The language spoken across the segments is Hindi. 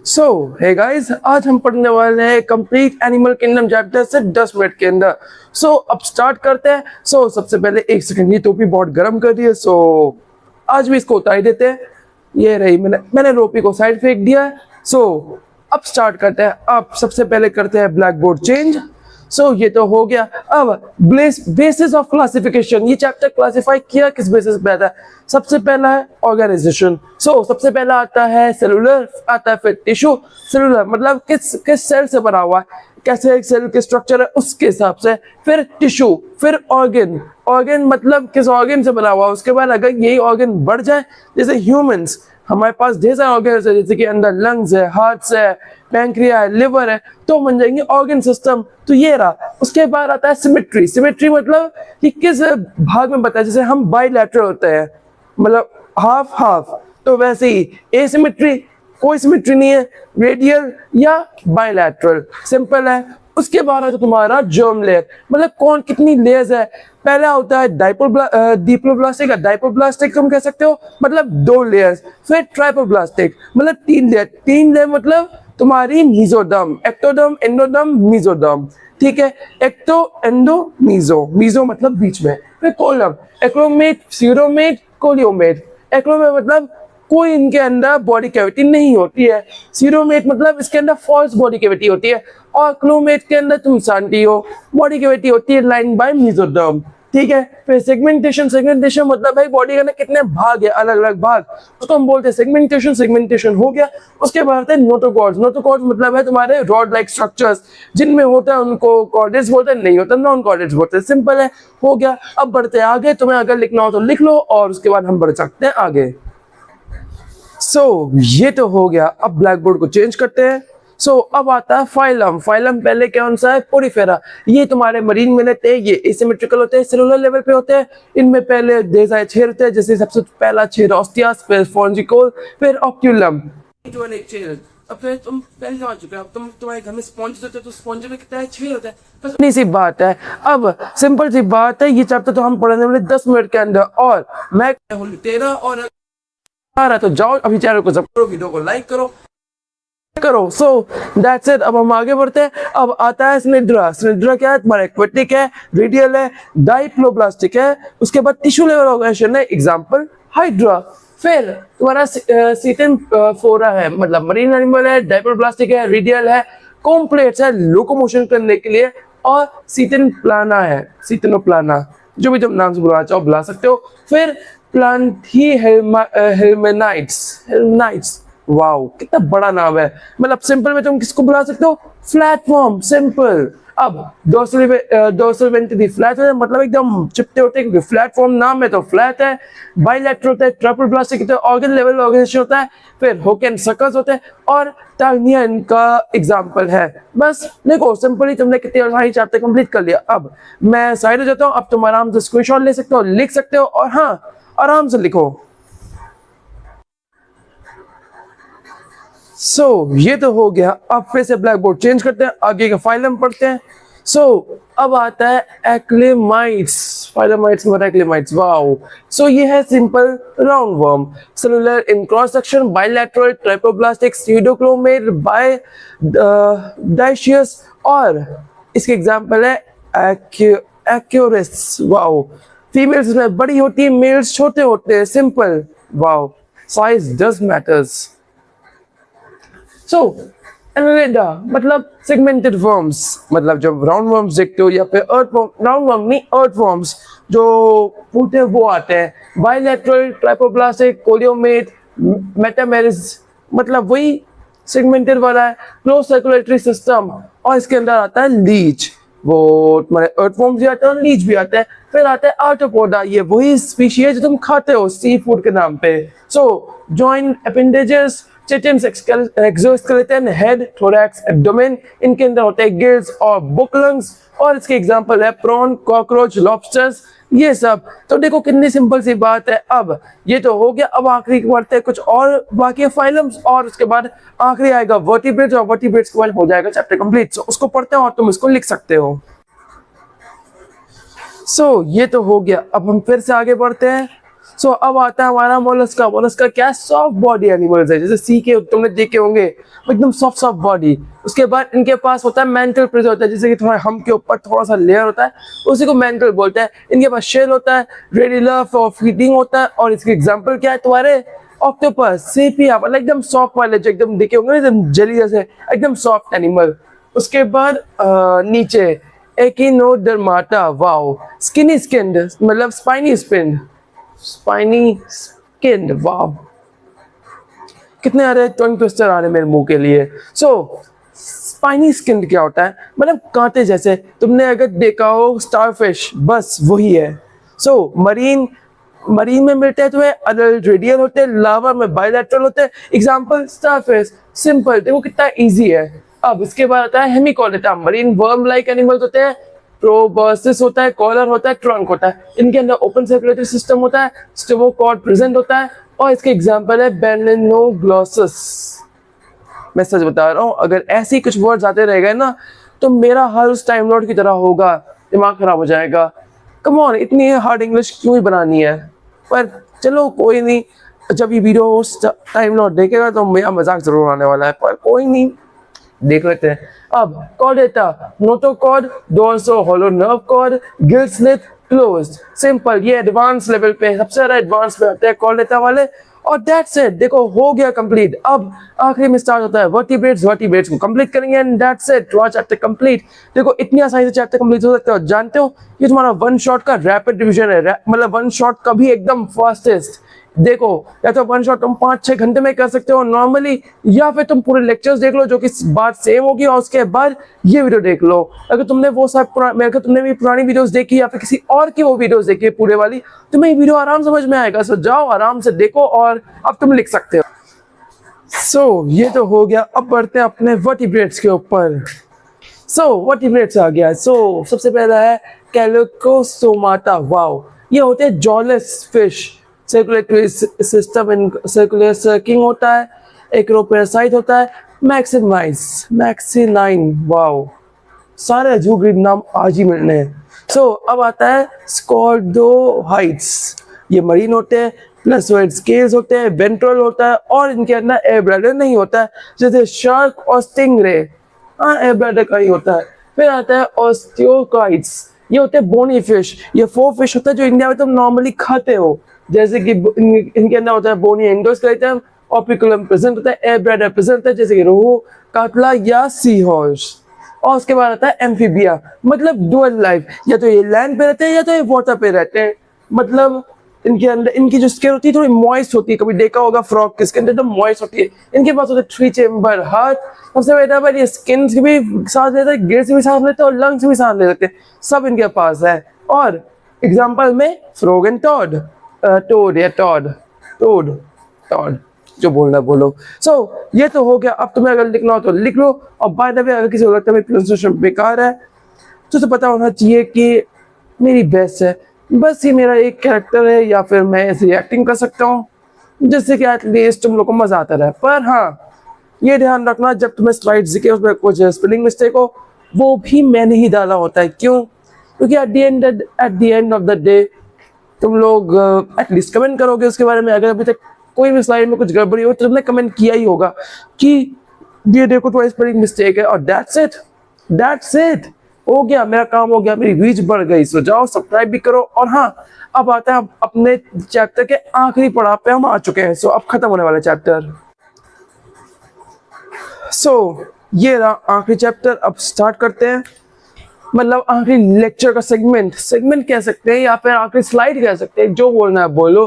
सो हे गाइस, आज हम पढ़ने वाले हैं कंप्लीट एनिमल किंगडम चैप्टर से 10 मिनट के अंदर। अब स्टार्ट करते हैं। सबसे पहले एक सेकंड, ये टोपी बहुत गर्म कर रही है, आज भी इसको उतार देते हैं। ये रही, मैंने रोपी को साइड फेंक दिया है। अब स्टार्ट करते हैं। अब सबसे पहले करते हैं ब्लैक बोर्ड चेंज। ये तो हो गया। अब बेसिस ऑफ क्लासिफिकेशन, ये चैप्टर क्लासिफाई किया किस बेसिस पे आता है। सबसे पहला है ऑर्गेनाइजेशन। सबसे पहला आता है सेलुलर, आता है फिर टिश्यू। सेलुलर मतलब किस सेल से बना हुआ है, कैसे एक सेल के स्ट्रक्चर है उसके हिसाब से। फिर टिश्यू, फिर ऑर्गन। ऑर्गन मतलब किस ऑर्गन से बना हुआ है। उसके बाद अगर यही ऑर्गन बढ़ जाए, जैसे ह्यूमंस, हमारे पास ढेर सारे ऑर्गन है, जैसे कि अंदर लंग्स है, हार्ट है, पैंक्रिया है, लिवर है, तो बन जाएंगे ऑर्गन सिस्टम। तो ये रहा। उसके बाद आता है सिमेट्री। सिमेट्री मतलब कि किस भाग में बताया, जैसे हम बाइलैटरल होते हैं, मतलब हाफ हाफ, तो वैसे ही एसिमेट्री, कोई सिमेट्री नहीं है, रेडियल या बाइलैटरल, सिंपल है। उसके बाद आता तुम्हारा जर्म लेयर, मतलब कौन कितनी लेयर्स है। पहला होता है डिप्लोब्लास्टिक, डाइप्लोब्लास्टिक तुम कह सकते हो, मतलब 2 लेयर्स। फिर ट्राइप्लोब्लास्टिक मतलब 3 लेयर। 3 लेयर मतलब तुम्हारी मीजोडर्म, एक्टोडर्म, एंडोडर्म, मीजोडर्म। ठीक है, एक्टो, एंडो, मीजो। मीजो मतलब बीच में। फिर कोलम, एक्रोमेट, सीरोमेट, कोलियोमेट। एक्रोमेट मतलब कोई इनके अंदर बॉडी कैविटी नहीं होती है। सीरोमेट मतलब इसके अंदर फॉल्स बॉडी कैविटी होती है। और क्लोमेट के अंदर तुम जानती हो बॉडी कैविटी होती है लाइन बाय मीजोडर्म। ठीक है। फिर सेगमेंटेशन, सेगमेंटेशन मतलब भाई बॉडी के अंदर कितने भाग है, अलग अलग भाग, उसको हम बोलते हैं सेगमेंटेशन। सेगमेंटेशन हो गया। उसके बाद है नोटोकॉर्ड्स। नोटोकॉर्ड्स मतलब है तुम्हारे रॉड लाइक स्ट्रक्चर्स, जिनमें होता है उनको कॉर्डेट्स बोलते हैं, नहीं होता नॉन कॉर्डेट्स बोलते हैं। सिंपल है, हो गया। अब बढ़ते हैं आगे। तुम्हें अगर लिखना हो तो लिख लो, और उसके बाद हम बढ़ सकते हैं आगे। ये तो हो गया। अब ब्लैक बोर्ड को चेंज करते हैं। अब आता है फाइलम। फाइलम पहले कौन सा है, पोरीफेरा। ये तुम्हारे मरीन में रहते हैं, ये एसिमेट्रिकल होते हैं, सेलुलर लेवल पे होते हैं। इनमें पहले ढेर सारे छेद होते हैं, जैसे सबसे पहला छेद ऑस्टियास, फिर स्पॉन्जिकोल, फिर ऑक्यूलम। अब फिर तुम पहले समझ चुके हो। अब तुम्हारे घर में स्पॉन्ज होते हैं, तो स्पॉन्ज में कितना छेद होता है, बस इतनी सी बात है। अब सिंपल सी बात है, ये चैप्टर तो हम पढ़ने वाले 10 मिनट के अंदर, और मैं तेरा और आ रहा, तो जाओ अभी चैनल को सब्सक्राइब करो, वीडियो को लाइक करो। That's it. अब हम आगे बढ़ते हैं। अब आता है स्निग्धा। स्निग्धा क्या है, तुम्हारा एक्वेटिक है, रेडियल है, डाइप्लोब्लास्टिक है। उसके बाद टिश्यू लेवल ऑर्गेनाइजेशन है, एग्जांपल हाइड्रा। फिर तुम्हारा सीटन फोरा है, मतलब मरीन एनिमल है, डाइप्लोब्लास्टिक है, रेडियल है, कॉम्प्लेक्स है लोकोमोशन करने के लिए, और सीटन प्लाना है, सीटनोप्लाना, जो भी तुम नाम से बुलाना चाहो बुला सकते हो। फिर प्लांथी हेल्मेनाइट्स। वाओ, कितना बड़ा नाम है। मतलब सिंपल में तुम किसको बुला सकते हो, प्लेटफॉर्म, सिंपल। अब डोर्सल वेंट्री फ्लैट है, मतलब एकदम चिपटे होते हैं, क्योंकि प्लेटफॉर्म नाम है तो फ्लैट है। बाइलैटरल होता है, ट्रिपल होता है, ऑर्गन लेवल ऑर्गेनाइजेशन होता है। फिर होके एंड सकस होते हैं, और टार्निया इनका एग्जाम्पल है। बस देखो, सिंपली तुमने कितने सारी चैप्टर कंप्लीट कर लिया। अब मैं साइड हो जाता हूँ। अब तुम आराम से स्क्रीनशॉट ले सकते हो, लिख सकते हो, और हाँ, आराम से लिखो। ये तो हो गया। अब फिर से ब्लैक बोर्ड चेंज करते हैं, आगे का फाइलम पढ़ते हैं। अब आता है एक्लेमाइट्स। फाइलमाइट्स में एक्लेमाइट्स। वाओ। ये है सिंपल राउंड वर्म, सेलुलर इन क्रॉस सेक्शन, बाइलैटरल, ट्राइप्लोब्लास्टिक, स्यूडोक्रोमेट, डाइशियस, और इसके एग्जांपल है एक्यूरिस। वाओ। फीमेल्स में बड़ी होती है, मेल्स छोटे होते हैं, simple. Wow, size does matters. Annelida मतलब सेगमेंटेड वर्म्स, मतलब जब राउंड वर्म्स देखते हो, या फिर राउंड वर्म नहीं, अर्थ वर्म्स जो पूछते हैं वो आते हैं। बाइलैटरल, ट्राइप्लोब्लास्टिक, कोलियोमेट, मेटामेरिस, मतलब वही सेगमेंटेड वाला है। क्लोज सर्कुलेटरी सिस्टम, और इसके अंदर आता है लीच। वो तुम्हारे अर्थवर्म्स भी आते हैं और लीच भी आते हैं। फिर आता है आर्टोपोडा, ये वही स्पीशीज है जो तुम खाते हो सी फूड के नाम पे। Joint appendages, chitins, exoskeleton, head, thorax, abdomen, इनके अंदर होते हैं गिल्स और बुक लंग्स, और इसके एग्जांपल है प्रॉन, कॉकरोच, लॉबस्टर्स, ये सब। तो देखो कितनी सिंपल सी बात है। अब ये तो हो गया। अब आखिरी बढ़ते हैं कुछ और बाकी फाइलम्स, और उसके बाद आखिरी आएगा वर्टिब्रेट्स, और वर्टिब्रेट्स के बाद हो जाएगा चैप्टर कंप्लीट। उसको पढ़ते हैं और तुम इसको लिख सकते हो। ये तो हो गया। अब हम फिर से आगे बढ़ते हैं। सो अब आता है हमारा मोलस्का। मोलस्का क्या, सॉफ्ट बॉडी एनिमल्स है, जैसे सी के तुमने देखे होंगे, एकदम सॉफ्ट सॉफ्ट बॉडी। उसके बाद इनके पास होता है मेंटल प्रेशर होता है, जैसे कि थोड़ा हम के ऊपर थोड़ा सा लेयर होता है, उसी को मेंटल बोलते हैं। इनके पास शेल होता है, रेडी लव फॉर फीडिंग होता है, और इसके एग्जाम्पल क्या है तुम्हारे, ऑक्टोपस, सेपिया, मतलब एकदम सॉफ्ट वाले जो एकदम देखे होंगे एकदम जेली जैसे, एकदम सॉफ्ट एनिमल। उसके बाद नीचे एकिनोडर्माटा, वाओ, स्किनी स्किन्ड, मतलब spiny spin, spiny skinned, wow, कितने आ रहे टंग ट्विस्टर आ रहे मेरे मुंह के लिए। सो स्पाइनी स्किन क्या होता है, मतलब कांटे जैसे, तुमने अगर देखा हो स्टारफिश, बस वही है। सो मरीन में मिलते हैं तुम्हें, अडल्ट रेडियल होते हैं, लावा में बायलैटरल होते हैं। एग्जांपल स्टारफिश, सिंपल, देखो कितना इजी है। अब इसके बाद आता है Hemichordata, marine worm like animals होते हैं। प्रोबर्सिस होता है, कॉलर होता है, ट्रंक होता है, इनके अंदर ओपन सर्कुलेटरी सिस्टम होता है, स्टेमोकॉर्ड प्रेजेंट होता है, और इसके एग्जांपल है बेलेनोग्लोसस। मैं सच बता रहा हूँ, अगर ऐसे ही कुछ वर्ड्स आते रहेगा ना, तो मेरा हाल उस टाइम लॉर्ड की तरह होगा, दिमाग खराब हो जाएगा। कम ऑन, इतनी हार्ड इंग्लिश क्यों ही बनानी है, पर चलो कोई नहीं, जब ये वीडियो टाइम लॉर्ड देखेगा तो मेरा मजाक जरूर आने वाला है, पर कोई नहीं, देख लेते हैं। अब chordata, notochord, dorso hollow nerve cord, gill slit closed, simple, ये एडवांस लेवल पे, सबसे ज्यादा एडवांस पे आते हैं कॉर्डेटा वाले। और दैट्स इट, देखो हो गया कंप्लीट। अब आखिरी में स्टार्ट होता है वर्टिब्रेट्स। वर्टिब्रेट्स को कंप्लीट करेंगे and that's it, chapter complete. देखो इतनी आसानी से चैप्टर कंप्लीट हो सकता है, जानते हो ये तुम्हारा वन शॉट का रैपिड रिवीजन है, मतलब वन शॉट का भी एकदम फास्टेस्ट। देखो या तो वन शॉट तुम 5-6 घंटे में कर सकते हो नॉर्मली, या फिर तुम पूरे लेक्चर्स देख लो जो कि बात सेम होगी, और उसके बाद ये वीडियो देख लो। अगर तुमने वो सब तुमने भी पुरानी वीडियोस देखी या फिर किसी और की वो वीडियोस देखी है पूरे वाली, तुम्हें ये वीडियो आराम समझ में आएगा। सो जाओ आराम से देखो और अब तुम लिख सकते हो। सो ये तो हो गया, अब बढ़ते हैं अपने वर्टिब्रेट्स के ऊपर। वर्टिब्रेट्स आ गया। सबसे पहला है कैलिकोसोमाटा, वाओ, ये होते हैं jawless fish. Circulatory system in circular सर्किंग होता है, एक्रोपैरासाइट होता है, मैक्सिनाइन, वाओ, सारे अजूब नाम आज ही मिलने हैं। अब आता है स्कॉर्डोहाइट्स, ये मरीन होते हैं, प्लसोइड स्केल्स होते हैं, वेंट्रल होता है, और इनके अंदर एयर ब्लैडर नहीं होता है, जैसे शार्क और स्टिंगरे, हाँ एयर ब्लैडर का ही होता है। फिर आता है ऑस्टियोकाइट्स, ये होते हैं बोनी फिश। ये 4 फिश होता है जो इंडिया में तुम नॉर्मली खाते हो, जैसे कि इनके अंदर होता है बोनी एंडोस्केलेटन, ऑपिकुलम प्रेजेंट होता है, एयर ब्लैडर प्रेजेंट होता है, जैसे कि रोहू, कातला या सी हॉर्स। और उसके बाद आता है एम्फीबिया, मतलब डुअल लाइफ, या तो ये लैंड पे रहते हैं या तो ये वाटर पे रहते हैं। मतलब इनके अंदर इनकी जो स्किन होती है थोड़ी मॉइस्ट होती है, कभी देखा होगा फ्रॉग की स्किन एकदम मॉइस्ट होती है। इनके पास होता है 3 चेम्बर हार्ट, सबसे बेटा भाई ये स्किन से भी सांस लेता है, गिल्स से भी सांस लेते हैं, और लंग्स से भी सांस ले सकते हैं, सब इनके पास है। और एग्जाम्पल में फ्रॉग एंड टॉड, टॉड जो बोलना बोलो। ये तो हो गया। अब तुम्हें अगर लिखना हो तो लिख लो, और बाय द वे अगर किसी को लगता है मेरी प्रोनाउंसिएशन बेकार है तो पता होना चाहिए कि मेरी बेस्ट है, बस ये मेरा एक कैरेक्टर है, या फिर मैं ऐसी एक्टिंग कर सकता हूँ जिससे कि एटलीस्ट तुम लोग को मजा आता रहे। पर हाँ, ये ध्यान रखना जब तुम्हें स्लाइड्स दिखे उसमें कुछ स्पेलिंग मिस्टेक हो, वो भी मैंने ही डाला होता है। क्यों? क्योंकि at the end of the day तुम लोग एटलीस्ट कमेंट करोगे उसके बारे में। अगर अभी तक कोई भी स्लाइड में कुछ गड़बड़ी हो तो तुमने कमेंट किया ही होगा कि ये देखो थोड़ा स्पेलिंग मिस्टेक है, और दैट्स इट, हो गया, मेरा काम हो गया, मेरी रीच बढ़ गई। सो जाओ सब्सक्राइब भी करो। और हाँ, अब आते हैं अपने चैप्टर के आखिरी पड़ाव पे हम आ चुके हैं। अब खत्म होने वाला चैप्टर। ये रहा आखिरी चैप्टर। अब स्टार्ट करते हैं, मतलब आखिरी लेक्चर का सेगमेंट कह सकते हैं, या फिर आखिरी स्लाइड कह सकते हैं, जो बोलना है बोलो।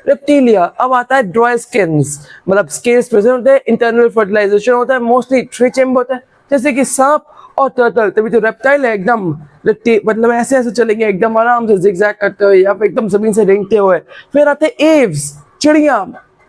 रेप्टिलिया। अब आता है ड्राई स्किन्स, मतलब स्केल्स प्रेजेंट होते हैं, इंटरनल फर्टिलाइजेशन होता है, मोस्टली 3 चेम्बर होता है, जैसे कि सांप और टर्टल। तभी तो रेप्टाइल है, एकदम मतलब ऐसे चलेंगे एकदम आराम से जिगजैग करते हुए, या फिर एकदम जमीन से रेंगते हुए। फिर आते हैं एव्स, चिड़िया।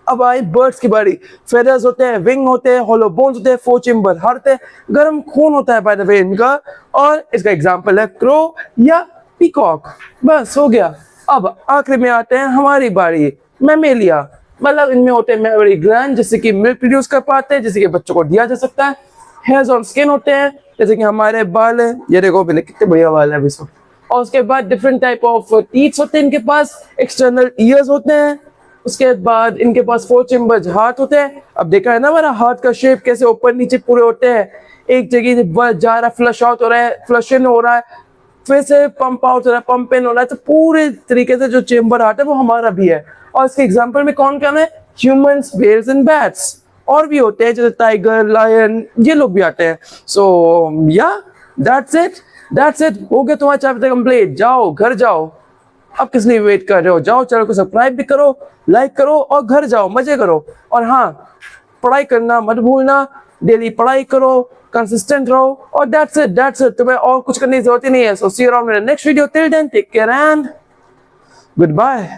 अब आए बर्ड्स की बारी। फेदर्स होते हैं, विंग होते हैं, होलो बोन्स होते हैं, 4 चेम्बर हार्ट है, गर्म खून होता है बाय द वे इनका, और इसका एग्जांपल है क्रो या पीकॉक। बस हो गया। अब आखिरी में आते हैं हमारी बारी, मैमेलिया, मतलब इनमें होते हैं मेमोरी ग्लैंड, जिससे कि मिल्क प्रोड्यूस कर पाते हैं, जिससे कि बच्चों को दिया जा सकता है। हेयर्स ऑन स्किन होते हैं, जैसे कि हमारे बाल है, ये देखो मैंने कितने बढ़िया बाल है अभी सब। और उसके बाद डिफरेंट टाइप ऑफ टीथ्स होते हैं इनके पास, एक्सटर्नल ईयर्स होते हैं, उसके बाद इनके पास 4 चेम्बर्स हार्ट होते हैं। अब देखा है ना हमारा हार्ट का शेप कैसे ऊपर नीचे पूरे होते हैं, एक जगह से जा रहा है, फ्लश आउट हो रहा है, फ्लश इन हो रहा है, फिर से पंप आउट हो रहा है, पंप इन हो रहा है, तो पूरे तरीके से जो चेम्बर हार्ट है वो हमारा भी है। और इसके एग्जाम्पल में कौन कौन है? ह्यूमंस, बेल्स एंड बैट्स, और भी होते हैं जैसे टाइगर, लायन, ये लोग भी आते हैं। सो या दैट्स इट, हो गया तुम्हारा चैप्टर कंप्लीट। जाओ घर जाओ, अब किस लिए वेट कर रहे हो? जाओ चैनल को सब्सक्राइब भी करो, लाइक करो और घर जाओ मजे करो। और हाँ, पढ़ाई करना मत भूलना, डेली पढ़ाई करो, कंसिस्टेंट रहो, और दैट्स इट, तुम्हें और कुछ करने की जरूरत ही नहीं है। So see you around in the next video, till then take care and good bye.